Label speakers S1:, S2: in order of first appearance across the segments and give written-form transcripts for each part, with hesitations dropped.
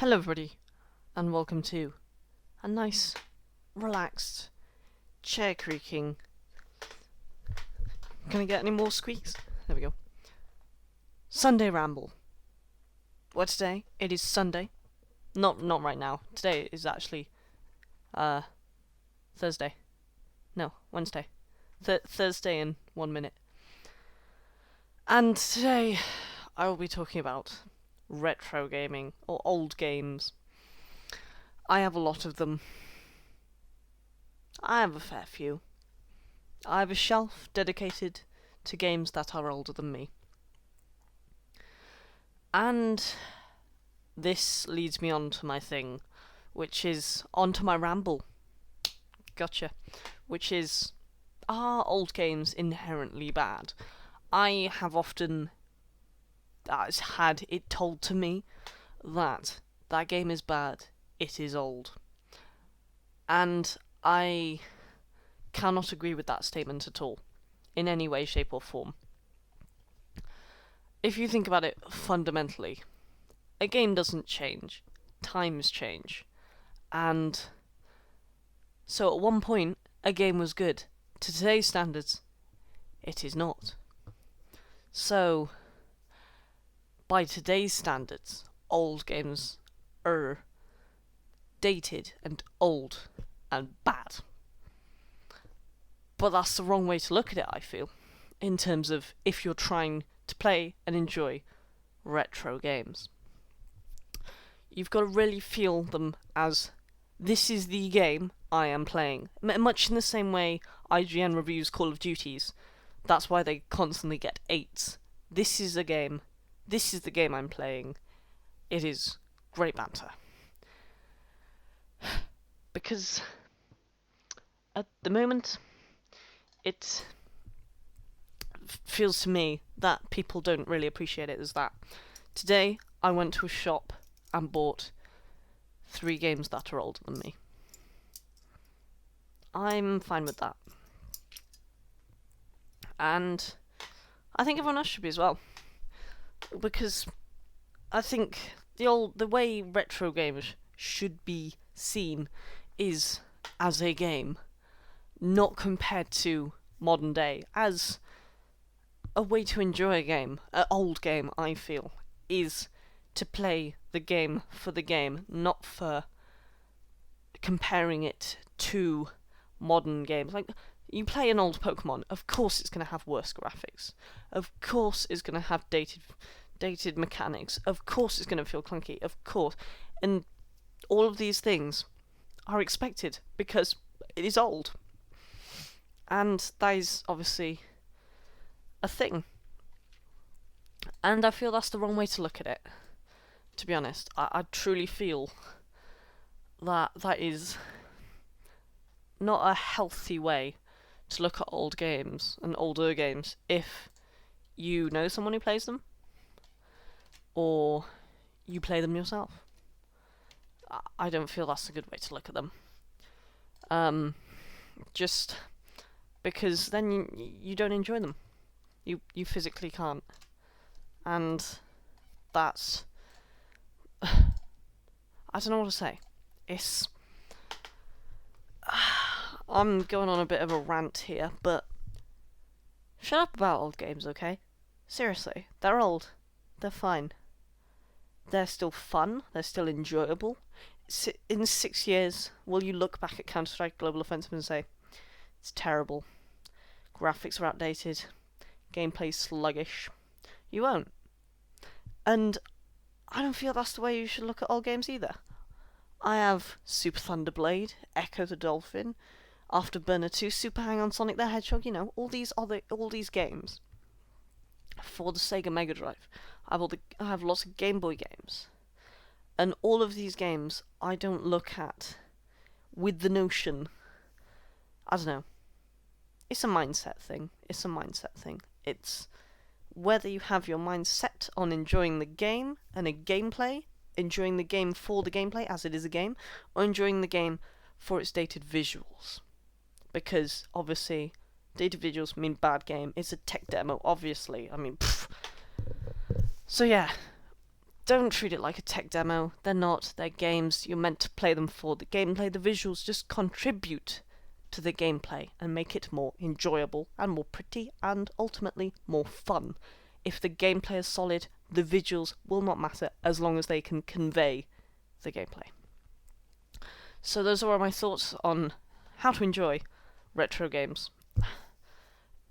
S1: Hello everybody, and welcome to a nice, relaxed, chair creaking. Can I get any more squeaks? There we go. Sunday Ramble. What today? It is Sunday. Not right now. Today is actually Thursday. No, Wednesday. Thursday in 1 minute. And today I will be talking about retro gaming, or old games. I have a lot of them. I have a fair few. I have a shelf dedicated to games that are older than me. And this leads me on to my thing, which is onto my ramble. Gotcha. Which is, are old games inherently bad? I have often had it told to me that that game is bad, it is old. And I cannot agree with that statement at all, in any way, shape or form. If you think about it fundamentally, a game doesn't change, times change. And so at one point, a game was good. To today's standards, it is not. So, by today's standards, old games are dated and old and bad. But that's the wrong way to look at it, I feel, in terms of if you're trying to play and enjoy retro games. You've got to really feel them as, this is the game I am playing. Much in the same way IGN reviews Call of Duties. That's why they constantly get 8s. This is a game. This is the game I'm playing. It is great banter. Because at the moment, it feels to me that people don't really appreciate it as that. Today, I went to a shop and bought 3 games that are older than me. I'm fine with that. And I think everyone else should be as well. Because I think the way retro games should be seen is as a game, not compared to modern day, as a way to enjoy a game. An old game, I feel, is to play the game for the game, not for comparing it to modern games. Like, you play an old Pokemon, of course it's going to have worse graphics. Of course it's going to have dated mechanics. Of course it's going to feel clunky. Of course. And all of these things are expected because it is old. And that is obviously a thing. And I feel that's the wrong way to look at it, to be honest. I truly feel that is not a healthy way to look at old games and older games if you know someone who plays them or you play them yourself. I don't feel that's a good way to look at them. Just because then you don't enjoy them. You physically can't. And that's I don't know what to say. It's I'm going on a bit of a rant here, but shut up about old games, okay? Seriously, they're old. They're fine. They're still fun. They're still enjoyable. In 6 years, will you look back at Counter-Strike Global Offensive and say, it's terrible, graphics are outdated, gameplay's sluggish? You won't. And I don't feel that's the way you should look at old games either. I have Super Thunder Blade, Echo the Dolphin, Afterburner 2, Super Hang-On Sonic the Hedgehog, all these games for the Sega Mega Drive. I have lots of Game Boy games. And all of these games I don't look at with the notion, I don't know, it's a mindset thing. It's whether you have your mind set on enjoying the game and a gameplay, enjoying the game for the gameplay as it is a game, or enjoying the game for its dated visuals. Because, obviously, dated visuals mean bad game. It's a tech demo, obviously. I mean, pfft. So yeah, Don't treat it like a tech demo. They're not. They're games. You're meant to play them for the gameplay. The visuals just contribute to the gameplay and make it more enjoyable and more pretty and ultimately more fun. If the gameplay is solid, the visuals will not matter as long as they can convey the gameplay. So those are all my thoughts on how to enjoy retro games.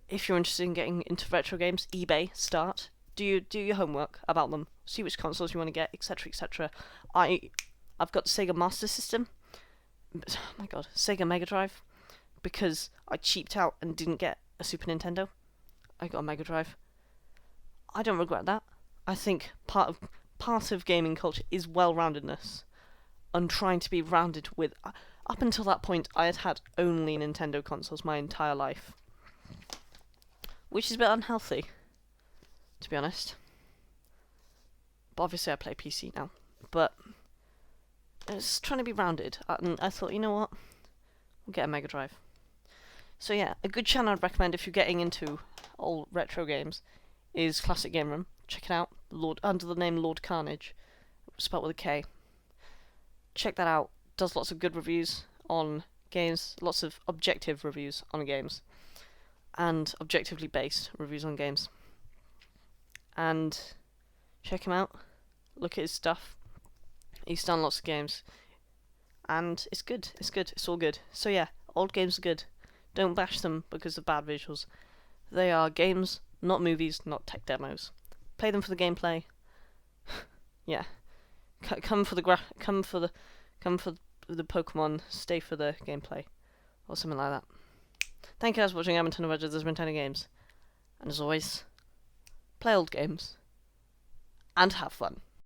S1: If you're interested in getting into retro games, eBay, start. Do your homework about them. See which consoles you want to get, etc., etc. I've got the Sega Master System. Oh my god, Sega Mega Drive, because I cheaped out and didn't get a Super Nintendo. I got a Mega Drive. I don't regret that. I think part of gaming culture is well-roundedness and trying to be rounded with. Up until that point, I had only Nintendo consoles my entire life, which is a bit unhealthy, to be honest. But obviously I play PC now. But it's trying to be rounded. And I thought, you know what? We'll get a Mega Drive. So yeah, a good channel I'd recommend if you're getting into old retro games is Classic Game Room. Check it out. Under the name Lord Carnage. Spelled with a K. Check that out. Does lots of good reviews on games. Lots of objective reviews on games. And objectively based reviews on games. And check him out. Look at his stuff. He's done lots of games. And it's good. It's good. It's all good. So yeah, old games are good. Don't bash them because of bad visuals. They are games, not movies, not tech demos. Play them for the gameplay. Yeah. Come for the Pokemon, stay for the gameplay. Or something like that. Thank you guys for watching Edmonton Wedges. There's been 10 games. And as always, play old games. And have fun.